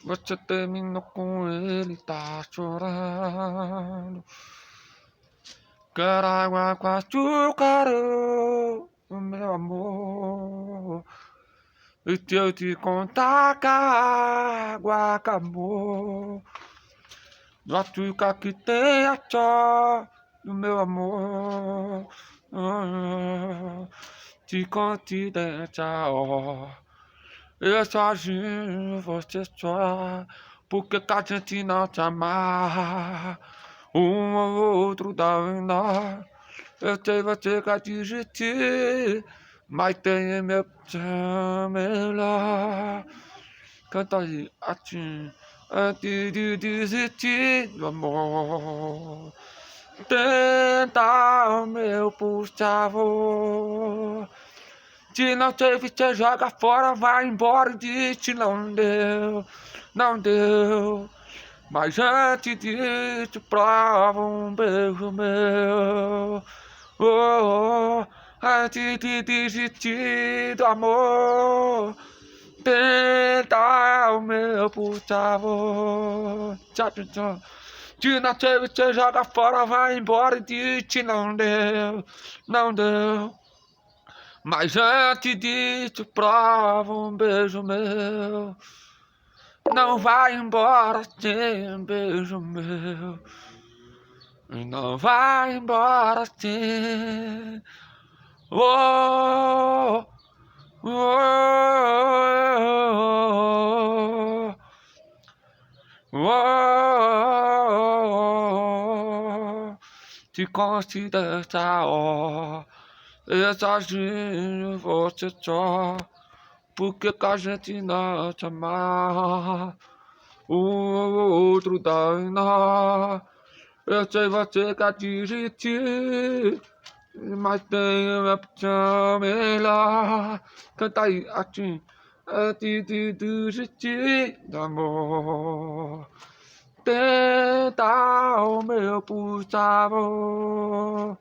Você terminou com ele, tá chorando. Quero água com açúcar, ô, meu amor. E se eu te contar que a água acabou, do açúcar que tem a só, do meu amor. Te confidência, ó. Eu sozinho, você só. Porque que a gente não te amar? Um ou outro dá em nós. Eu sei você quer desistir, mas tem meu melhor. Canta aí, assim, antes de desistir do amor. Tenta o meu, por favor. Se não teve, você joga fora, vai embora e diz que não deu, não deu. Mas antes disso, prova um beijo meu. Oh, oh, antes de desistir do amor, tenta o meu, por favor. Tchau, tchau, tchau. Se não teve, você joga fora, vai embora e diz que não deu, não deu. Mas antes disso, prova um beijo meu. Não vai embora sem um beijo meu. Não vai embora sem. Oh, oh, oh, oh, te considera, ó. Eu sozinho, você só. Porque que a gente não te amar? Um ou outro dá em nós. Eu sei você quer desistir, mas tem uma opção melhor. Canta aí, assim, antes de desistir do amor. Tenta o meu, por favor.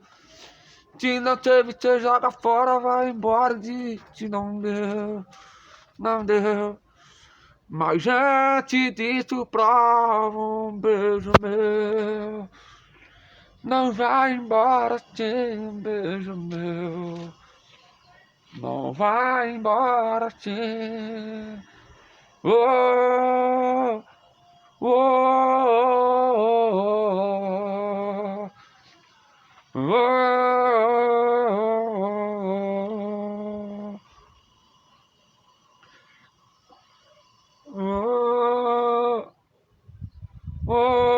Se não teve, você joga fora, vai embora, diz que não deu, não deu. Mas antes disso, prova um beijo meu. Não vai embora sem um beijo meu. Não vai embora sem. Oh, oh, oh, oh, oh, oh, oh.